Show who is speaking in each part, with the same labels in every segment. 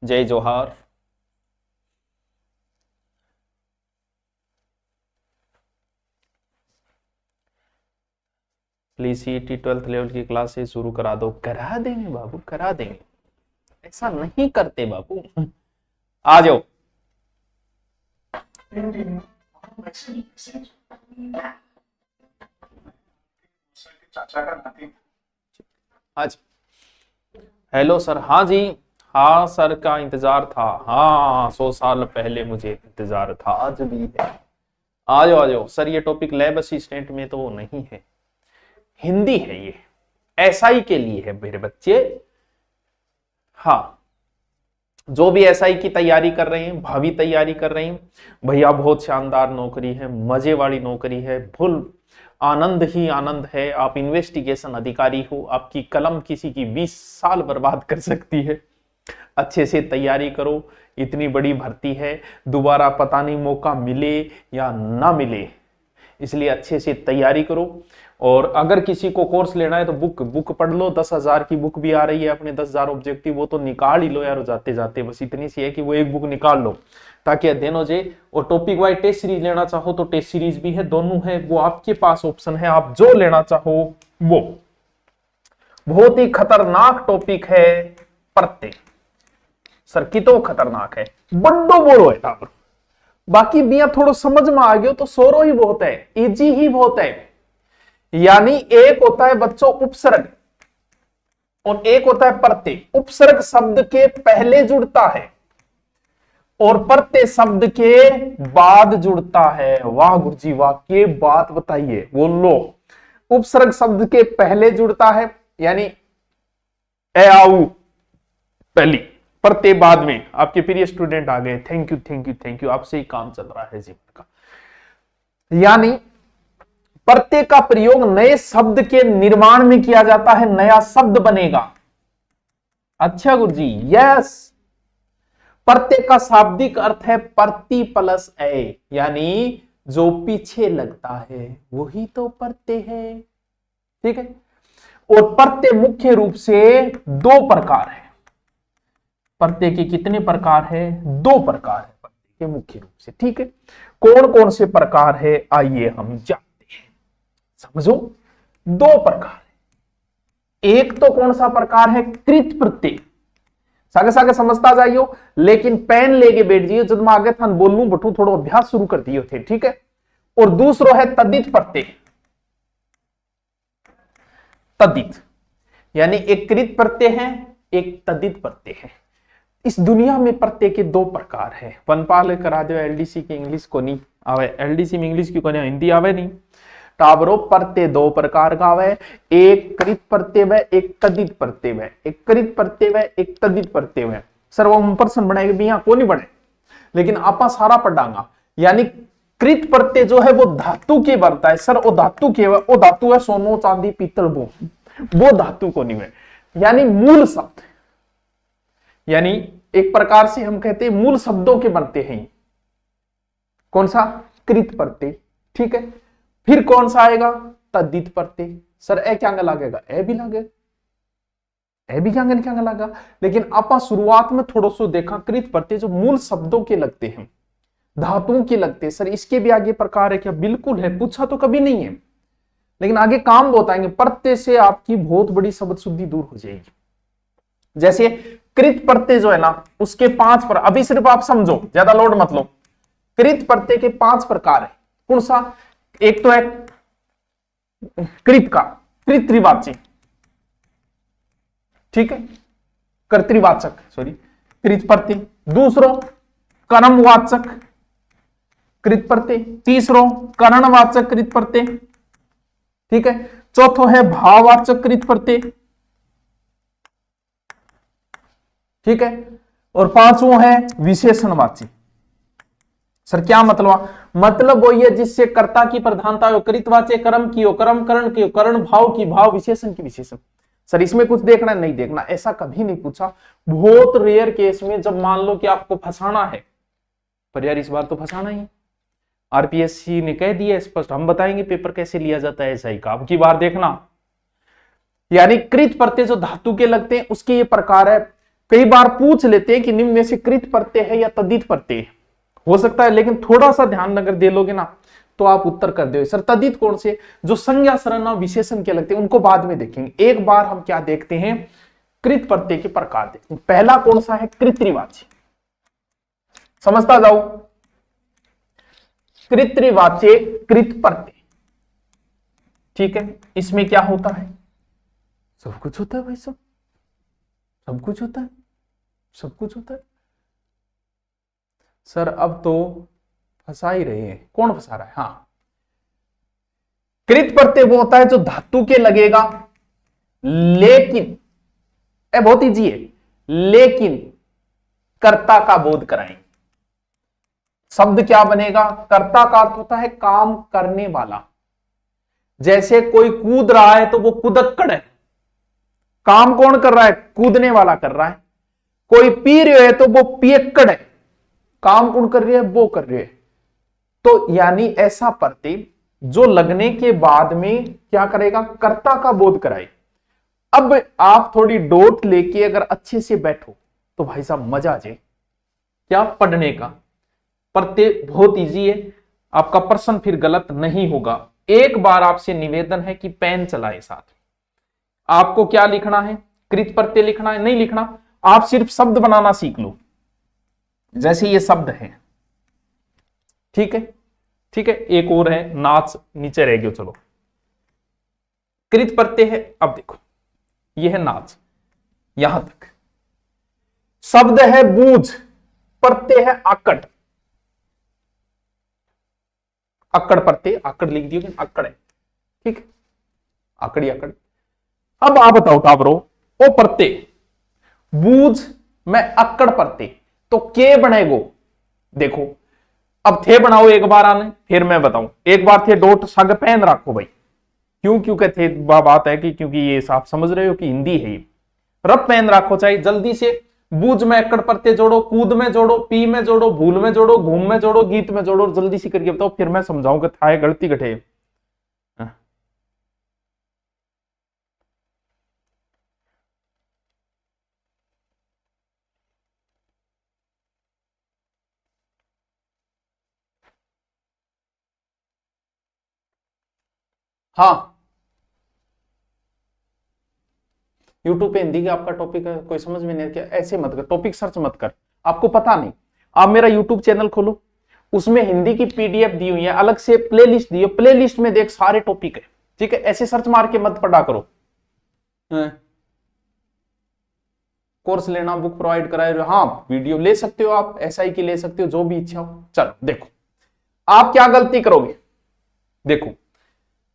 Speaker 1: जय जोहार। Please CET 12th level की क्लास से शुरू करा दो। करा देंगे बाबू, करा देंगे, ऐसा नहीं करते बाबू। आ जाओ। आज हेलो सर। हाँ जी, हाँ सर का इंतजार था। हाँ 100 साल पहले मुझे इंतजार था, आज भी है। आ जाओ आ जाओ सर। ये टॉपिक लैब असिस्टेंट में तो नहीं है, हिंदी है, ये एसआई के लिए है मेरे बच्चे। हाँ, जो भी एसआई की तैयारी कर रहे हैं, भावी तैयारी कर रहे हैं, भैया बहुत शानदार नौकरी है, मजे वाली नौकरी है, फुल आनंद ही आनंद है। आप इन्वेस्टिगेशन अधिकारी हो, आपकी कलम किसी की 20 साल बर्बाद कर सकती है। अच्छे से तैयारी करो, इतनी बड़ी भर्ती है, दोबारा पता नहीं मौका मिले या ना मिले, इसलिए अच्छे से तैयारी करो। और अगर किसी को कोर्स लेना है तो बुक पढ़ लो। 10,000 की बुक भी आ रही है, अपने 10,000 ऑब्जेक्टिव वो तो निकाल ही लो यार जाते जाते। बस इतनी सी है कि वो एक बुक निकाल लो ताकि अध्ययन हो जाए। और टॉपिक वाइज टेस्ट सीरीज लेना चाहो तो टेस्ट सीरीज भी है, दोनों है, वो आपके पास ऑप्शन है, आप जो लेना चाहो वो। बहुत ही खतरनाक टॉपिक है पढ़ते सर की, तो खतरनाक है, बड्डो बोरो है टाबर। बाकी बिया थोड़ा समझ में आ गया तो सोरो ही बहुत है, इजी ही बहुत है। यानी एक होता है बच्चों उपसर्ग और एक होता है प्रत्यय। उपसर्ग शब्द के पहले जुड़ता है और प्रत्यय शब्द के बाद जुड़ता है। वाह गुरुजी वाह, के बात बताइए, बोलो। उपसर्ग शब्द के पहले जुड़ता है, यानी ए आऊ पहली, प्रत्यय बाद में। आपके प्रिय स्टूडेंट आ गए, thank you thank you thank you, आपसे ही काम चल रहा है जीवन का। यानी प्रत्यय का प्रयोग नए शब्द के निर्माण में किया जाता है, नया शब्द बनेगा। अच्छा गुरुजी, यस। प्रत्यय का शाब्दिक अर्थ है प्रति प्लस ए, यानी जो पीछे लगता है वही तो प्रत्यय है। ठीक है। और प्रत्यय मुख्य रूप से 2 प्रकार है। प्रत्यय के कितने प्रकार है? 2 प्रकार है प्रत्यय के मुख्य रूप से। ठीक है, कौन कौन से प्रकार है आइए हम जानते हैं, समझो। 2 प्रकार है। एक तो कौन सा प्रकार है? कृत प्रत्यय। सागे सागे समझता जाइयो, लेकिन पेन लेके बैठ जाइए, जब मैं आगे था बोलूं बटू थोड़ा अभ्यास शुरू कर दिए थे। ठीक है। और दूसरो है तद्धित प्रत्यय। तद्धित यानी एक कृत प्रत्यय है, एक तद्धित प्रत्यय है। इस दुनिया में प्रत्यय के 2 प्रकार है। वनपाल करा दो, एलडीसी की इंग्लिश को नहीं आवे, एलडीसी में इंग्लिश की को नहीं, हिंदी आवे नहीं। टाबरो प्रत्यय 2 प्रकार का आवे, एक कृत प्रत्यय है, एक तद्धित प्रत्यय है। एक कृत प्रत्यय है, एक तद्धित प्रत्यय है। सर वो हम पर्सन बनाएंगे भी, यहां को नहीं बने, लेकिन आपा सारा पढ़ांगा। यानी कृत प्रत्यय जो है वो धातु के बनता है। सर वो धातु के, वो धातु है सोनो चांदी पीतल, वो धातु को नहीं है, यानी मूल शब्द। यानी एक प्रकार से हम कहते हैं मूल शब्दों के बनते हैं। कौन सा? कृत प्रत्यय। ठीक है। फिर कौन सा आएगा? तद्धित प्रत्यय। सर ए क्या लगेगा? ए भी लगेगा, ए भी क्या लगा। लेकिन आप शुरुआत में थोड़ा सा देखा, कृत प्रत्यय जो मूल शब्दों के लगते हैं, धातुओं के लगते हैं। सर इसके भी आगे प्रकार है क्या? बिल्कुल है, पूछा तो कभी नहीं है, लेकिन आगे काम बताएंगे। प्रत्यय से आपकी बहुत बड़ी शब्द शुद्धि दूर हो जाएगी। जैसे कृत प्रत्यय जो है ना, उसके 5 पर, अभी सिर्फ आप समझो, ज्यादा लोड मत लो। कृत प्रत्यय के 5 प्रकार है। कौन सा? एक तो है कृत का कृतवाची, ठीक है, कर्तृवाचक, सॉरी, कृत प्रत्यय। दूसरो कर्मवाचक कृत प्रत्यय। तीसरो करणवाचक कृत प्रत्यय। ठीक है। चौथो है भाववाचक कृत प्रत्यय। ठीक है। और 5वां है विशेषणवाची। सर क्या मतलब वो ये जिससे कर्ता की प्रधानता हो, कृतवाच्य कर्म की हो, कर्म करण की हो, करण भाव की, भाव विशेषण की विशेषण। सर इसमें कुछ देखना नहीं देखना, ऐसा कभी नहीं पूछा। बहुत रेयर केस में जब मान लो कि आपको फंसाना है, पर यार इस बार तो फंसाना ही, आरपीएससी ने कह दिया स्पष्ट, हम बताएंगे पेपर कैसे लिया जाता है एसआई का, अब की बार देखना। यानी कृत प्रत्यय जो धातु के लगते हैं उसके ये प्रकार है। कई बार पूछ लेते हैं कि निम्न में से कृत प्रत्यय है या तद्धित प्रत्यय है, हो सकता है, लेकिन थोड़ा सा ध्यान अगर दे लोगे ना तो आप उत्तर कर दोगे। सर तद्धित कौन से? जो संज्ञा सर्वनाम विशेषण के लगते हैं उनको बाद में देखेंगे, एक बार हम क्या देखते हैं, कृत प्रत्यय के प्रकार देखते हैं। पहला कौन सा है? कृत्रिवाची, समझता जाओ। कृत्रिवाच्य कृत प्रत्यय, ठीक है। इसमें क्या होता है? सब कुछ होता है भाई, सब कुछ होता है, सब कुछ होता है। सर अब तो फंसा ही रहे हैं, कौन फंसा रहा है? हाँ, कृत प्रत्यय वो होता है जो धातु के लगेगा, लेकिन बहुत इजी है, लेकिन कर्ता का बोध कराएंगे। शब्द क्या बनेगा? कर्ता का अर्थ होता है काम करने वाला। जैसे कोई कूद रहा है तो वो कुदक्कड़ है, काम कौन कर रहा है? कूदने वाला कर रहा है। कोई पी रहे है तो वो पियक्कड़ है, काम कौन कर रही है? वो कर रही है। तो यानी ऐसा प्रत्यय जो लगने के बाद में क्या करेगा? कर्ता का बोध कराए। अब आप थोड़ी डोट लेके अगर अच्छे से बैठो तो भाई साहब मजा आ जाए क्या पढ़ने का। प्रत्यय बहुत इजी है, आपका प्रश्न फिर गलत नहीं होगा। एक बार आपसे निवेदन है कि पेन चलाए साथ। आपको क्या लिखना है? कृत प्रत्यय लिखना है? नहीं लिखना, आप सिर्फ शब्द बनाना सीख लो। जैसे ये शब्द है, ठीक है, ठीक है। एक और है नाच, नीचे रह गयो, चलो। कृत प्रत्यय है, अब देखो ये है नाच, यहां तक शब्द है बूझ, प्रत्यय है आकड़। अक्कड़ प्रत्यय, आकड़ लिख दियो, आकड़ है, ठीक है, आकड़ी आकड़। अब आप बताओ टाबरो, ओ प्रत्यय बूझ में अक्कड़ प्रत्यय तो के बनेगो? देखो अब थे बनाओ एक बार आने, फिर मैं बताऊं। एक बार थे डोट सग पहन रखो भाई, क्यों? क्योंकि थे बात है कि क्योंकि ये आप समझ रहे हो कि हिंदी है ये। रब पहन रखो चाहिए जल्दी से। बूझ में अक्कड़ प्रत्यय जोड़ो, कूद में जोड़ो, पी में जोड़ो, भूल में जोड़ो, घूम में जोड़ो, गीत में जोड़ो, जल्दी से करके बताओ, फिर मैं समझाऊंगा था गलती घटे। हाँ, यूट्यूब पे हिंदी का आपका टॉपिक है, कोई समझ में नहीं क्या? ऐसे मत कर, टॉपिक सर्च मत कर, आपको पता नहीं। आप मेरा यूट्यूब चैनल खोलो, उसमें हिंदी की पीडीएफ दी हुई है, अलग से प्लेलिस्ट दी है, प्लेलिस्ट में देख सारे टॉपिक है, ठीक है। ऐसे सर्च मार के मत पढ़ा करो। कोर्स लेना, बुक प्रोवाइड कराए, हाँ वीडियो ले सकते हो आप, एसआई की ले सकते हो, जो भी इच्छा हो। चलो देखो आप क्या गलती करोगे। देखो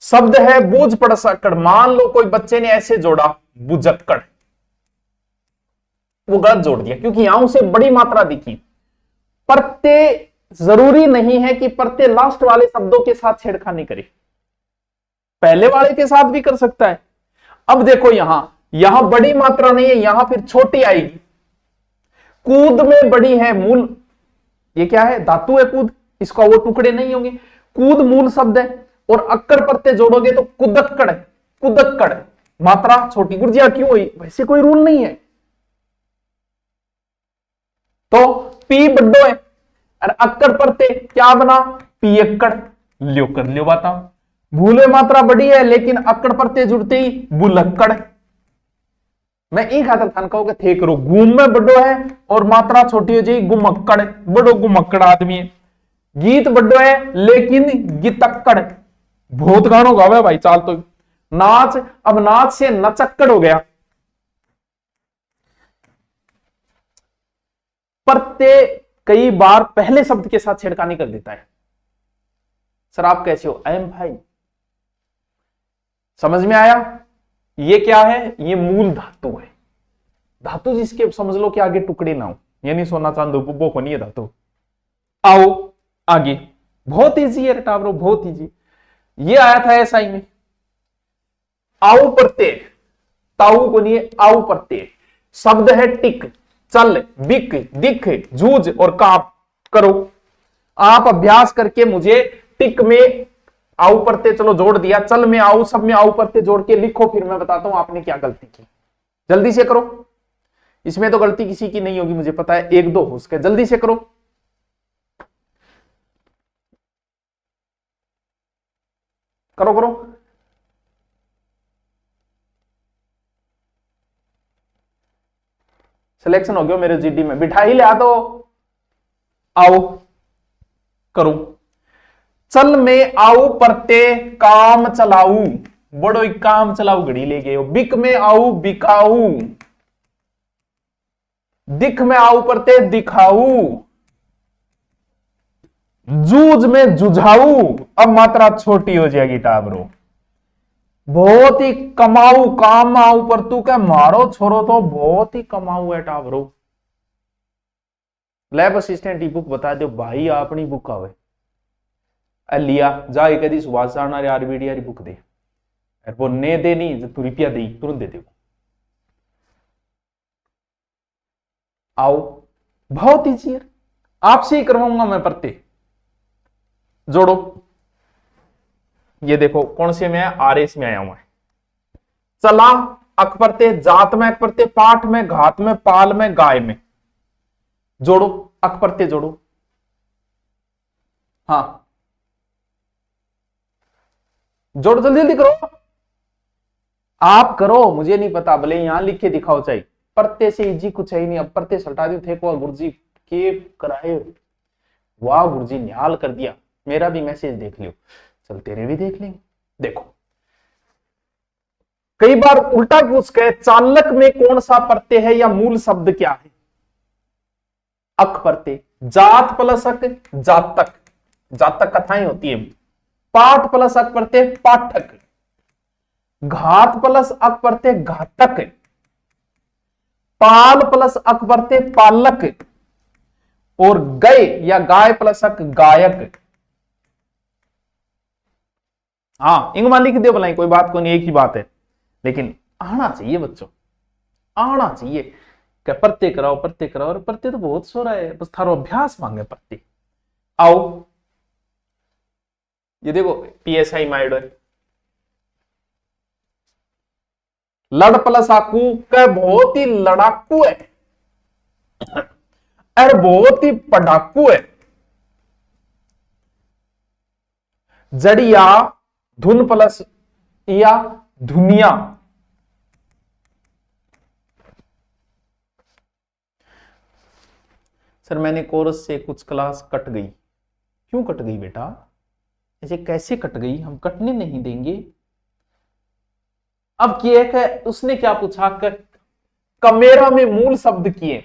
Speaker 1: शब्द है बूझ पड़सक्कड़, मान लो कोई बच्चे ने ऐसे जोड़ा बुझक्कड़, वो गलत जोड़ दिया क्योंकि यहां उसे बड़ी मात्रा दिखी। प्रत्यय जरूरी नहीं है कि प्रत्यय लास्ट वाले शब्दों के साथ छेड़खानी करे, पहले वाले के साथ भी कर सकता है। अब देखो यहां बड़ी मात्रा नहीं है, यहां फिर छोटी आएगी। कूद में बड़ी है मूल, ये क्या है? धातु है कूद, इसका वो टुकड़े नहीं होंगे। कूद मूल शब्द है और अक्कड़ प्रत्यय जोड़ोगे तो कुदक्कड़ है, कुदक्कड़ है, मात्रा छोटी। गुर्जिया क्यों हुई? वैसे कोई रूल नहीं है। तो पी बड्डो है और अक्कड़ प्रत्यय क्या बना? पियक्कड़। लियो कर लियो बाता। भूल में मात्रा बड़ी है लेकिन अक्कड़ प्रत्यय जुड़ते ही बुलक्कड़। मैं एक हाथ थान कहूंगा थे करो, घूम में बड्डो है और मात्रा छोटी हो जाए गुमक्कड़, बड़ो गुमक्कड़ आदमी है। गीत बड्डो है लेकिन गीतक्कड़, बहुत गानों गावे भाई चाल तो। नाच, अब नाच से नचक्कड़ हो गया। प्रत्यय कई बार पहले शब्द के साथ छेड़खानी कर देता है। सर आप कैसे हो? एम भाई, समझ में आया? ये क्या है? ये मूल धातु है। धातु जिसके समझ लो कि आगे टुकड़े ना हो, यानी सोना चांदी वो को नहीं है धातु। आओ आगे, बहुत इजी है टावरो, बहुत इजी। ये आया था एसआई में, आउ प्रत्यय, ताऊ को नहीं, आउ प्रत्यय। शब्द है टिक, चल, बिक, दिख, जूझ और काप। करो आप अभ्यास करके मुझे टिक में आउ प्रत्यय चलो जोड़ दिया, चल में आउ, सब में आउ प्रत्यय जोड़ के लिखो, फिर मैं बताता हूं आपने क्या गलती की। जल्दी से करो। इसमें तो गलती किसी की नहीं होगी, मुझे पता है, एक दो हो उसके, जल्दी से करो। करो करो। सिलेक्शन हो गया मेरे जीडी में, बिठा ही लिया तो आओ करो। चल में आऊ परते काम चलाऊ, बड़ो ही काम चलाऊ घड़ी ले गए हो। बिक में आऊ बिकाऊ, दिख में आऊ परते दिखाऊ, जूझ में जुझाऊ, अब मात्रा छोटी हो जाएगी टाबरो। बहुत ही कमाऊ काम आऊ पर तू क्या मारो छोरो तो बहुत ही कमाऊ है टाबरो। लैब असिस्टेंट ई बुक बता दो भाई, अपनी बुक आवे लिया जा एक दी सुभाष सारना रे आरबीडी री बुक दे, वो ने दे नहीं तू रुपया दे तुरंत दे दे। आओ बहुत ईजी है, आपसे ही करवाऊंगा मैं परते। जोड़ो, ये देखो कौन से में है, आरएस में आया हुआ है। चला अक परते, जात में अक परते, पाठ में, घात में, पाल में, गाय में। जोड़ो अक परते जोड़ो। हाँ जोड़ो, जल्दी जल्दी करो, आप करो, मुझे नहीं पता, भले यहां लिख के दिखाओ चाहिए। परते से इजी कुछ है ही नहीं। अब परते सटा दी थे को गुरुजी के कराए, वाह गुरुजी निहाल कर दिया। मेरा भी मैसेज देख लियो, चल तेरे भी देख लेंगे। देखो कई बार उल्टा पूछ के चालक में कौन सा प्रत्यय है या मूल शब्द क्या है। अक प्रत्यय, जात प्लस अक जातक, जातक कथाएं होती है। पाठ प्लस अक प्रत्यय पाठक, घात प्लस अक प्रत्यय घातक, पाल प्लस अक प्रत्यय पालक, और गए या गाय प्लस अक गायक। हाँ इंगमा लिख दो भलाई, कोई बात को नहीं, एक ही बात है, लेकिन आना चाहिए बच्चों, आना चाहिए। क्या प्रत्यय कराओ प्रत्यय कराओ, और प्रत्यय तो बहुत सो रहा है, बस थारो अभ्यास मांगे प्रत्यय। आओ ये देखो पीएसआई माइडो, लड़ प्लस आकू का बहुत ही लड़ाकू है, अरे बहुत ही पढ़ाकू है। जड़िया धुन प्लस या धुनिया, सर मैंने कोरस से कुछ क्लास कट गई। क्यों कट गई बेटा, ऐसे कैसे कट गई, हम कटने नहीं देंगे। अब किए उसने क्या पूछा, कमेरा में मूल शब्द किए।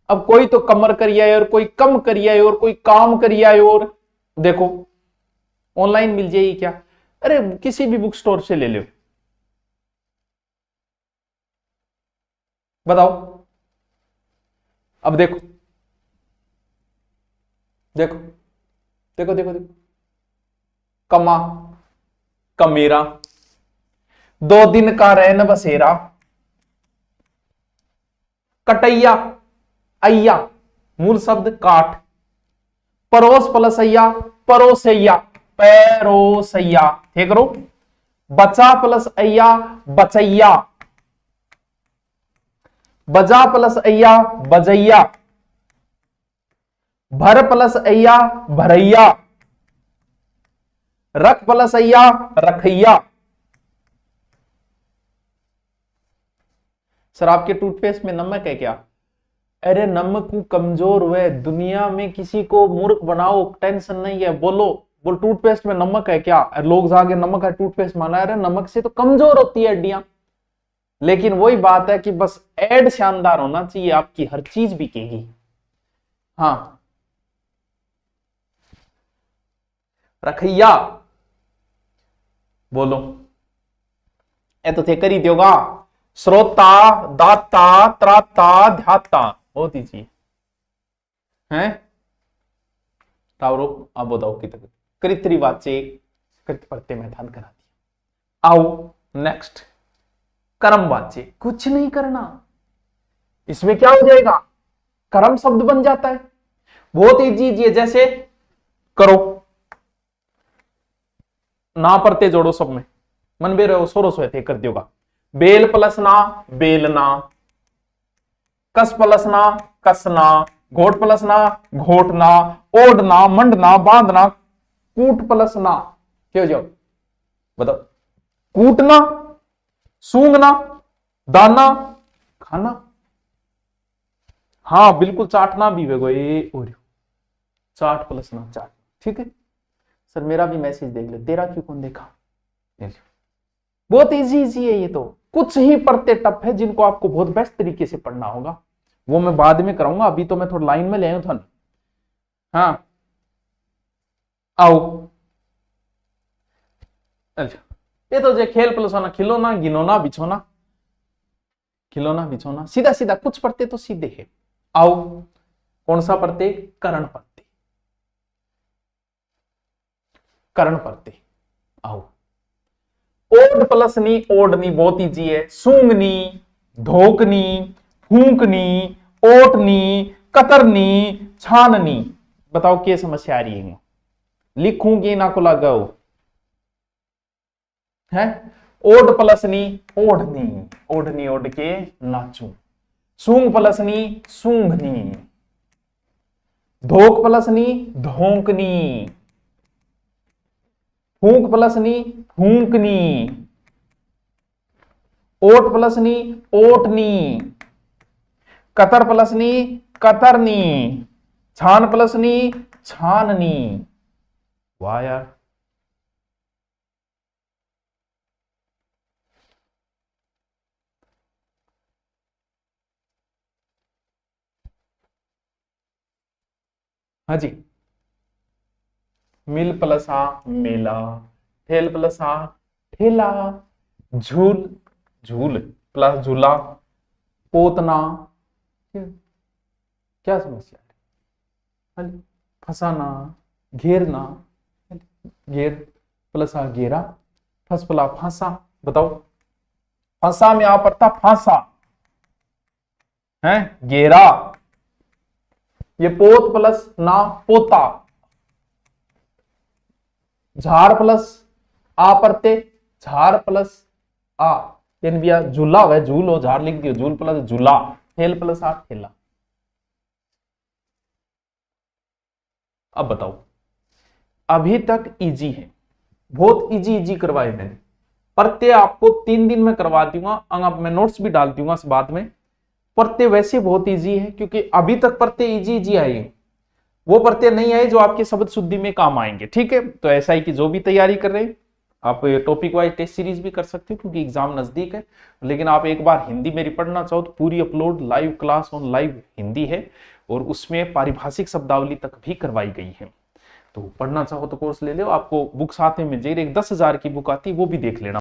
Speaker 1: अब कोई तो कमर करिया है, और कोई कम करिया है, और कोई काम करिया है, और देखो ऑनलाइन मिल जाएगी क्या, अरे किसी भी बुक स्टोर से ले लो, बताओ। अब देखो देखो देखो देखो देखो, कमा कमेरा, 2 दिन का रैन बसेरा, कटैया अय्या मूल शब्द काठ, परोस प्लस अय्या परोसैया पैरोसैया, ठीक करो। बचा प्लस अय्या बचैया, बजा प्लस अय्या बजैया, भर प्लस अय्या भरैया, रख प्लस अय्या रखैया। सर आपके टूथपेस्ट में नमक है क्या, अरे नमक कमजोर हुए, दुनिया में किसी को मूर्ख बनाओ, टेंशन नहीं है, बोलो बोल टूथपेस्ट में नमक है क्या, लोग जाके नमक है टूथपेस्ट माना, अरे नमक से तो कमजोर होती है हड्डियां। लेकिन वही बात है कि बस ऐड शानदार होना चाहिए, आपकी हर चीज बिकेगी। हाँ रखैया बोलो, ए तो थे कर ही दोगा। श्रोता दाता त्राता ध्याता, बहुत ही चीज है। तावरो अब बताओ कितने कृत्रि वाच्य कृत प्रत्यय मैदान करा दिया। आओ नेक्स्ट कर्म वाच्य, कुछ नहीं करना, इसमें क्या हो जाएगा, कर्म शब्द बन जाता है, बहुत ही चीज। जैसे करो ना प्रत्यय जोड़ो, सब में मन बे रहो सोरो सोए थे कर दोगा। बेल प्लस ना बेलना, कस पलसना, कसना, घोट पलसना, घोटना, ओढ़ना, मंडना, बांधना, कूट पलसना। क्या हो जाओ बताओ? कूटना, सूंघना, दाना, खाना। हाँ बिल्कुल, चाटना भी वे चाट पलसना, चाट। ठीक है सर, मेरा भी मैसेज देख ले, तेरा क्यों कौन देखा? बहुत इजी इजी है ये तो। कुछ ही पढ़ते टफ है जिनको आपको बहुत बेस्ट तरीके से पढ़ना होगा, वो मैं बाद में कराऊंगा। अभी तो मैं थोड़ा लाइन में ले आऊं था। हाँ आओ। अच्छा, ये तो जो खेल पलसाना, खिलौना, गिनोना, बिछोना, खिलौना, बिछोना, सीधा सीधा कुछ पढ़ते तो सीधे है। आओ, कौन सा पढ़ते? करण पढ़ते, करण पढ़ते। आओ, ओढ़ पलसनी, ओढ़नी बहुत इजी है। सूंघनी, धोकनी, फूंकनी, ओटनी, कतरनी, छाननी। बताओ क्या समस्या आ रही है? लिखूंगी ना को लगाओ है। ओढ़ पलसनी, ओढ़नी, ओढ़नी ओढ़ के नाचू। सूंघ पलसनी, सूंघनी। धोक पलसनी, धोंकनी। फूंक पलसनी, फूंकनी। ओट पलसनी, ओटनी। कतर पलसनी, कतरनी। छान पलसनी, छाननी। वाह यार, हाँ जी। मिल प्लसा मेला, ठेल प्लसा ठेला, झूल, झूल प्लस झूला, पोतना। क्या समस्या है? फंसाना, घेरना, घेर प्लसा घेरा, फंस प्ला फांसा। बताओ, फंसा में आ पड़ता फांसा है, घेरा। ये पोत प्लस ना पोता। झाड़ प्लस आ पड़ते झाड़ प्लस आ, भैया झूला है, झूल हो, झाड़ लिख दियो, झूल प्लस झूला। ठेल प्लस आ ठेला। अब बताओ, अभी तक इजी है, बहुत इजी इजी करवाए मैंने। प्रत्यय आपको 3 दिन में करवा दूंगा, अब मैं नोट्स भी डाल दूंगा इस बाद में। प्रत्यय वैसे बहुत इजी है क्योंकि अभी तक प्रत्यय इजी इजी आए, वो प्रत्यय नहीं आए जो आपके शब्द शुद्धि में काम आएंगे। ठीक है, तो ऐसा ही कि जो भी तैयारी कर रहे हैं आप टॉपिक वाइज टेस्ट सीरीज भी कर सकते हो क्योंकि एग्जाम नजदीक है। लेकिन आप एक बार हिंदी मेरी पढ़ना चाहो तो पूरी upload live class on live Hindi है और उसमें पारिभाषिक शब्दावली तक भी करवाई गई है। तो पढ़ना चाहो तो कोर्स ले लो, आपको बुक्स आते हैं, एक 10,000 की बुक आती है, वो भी देख लेना।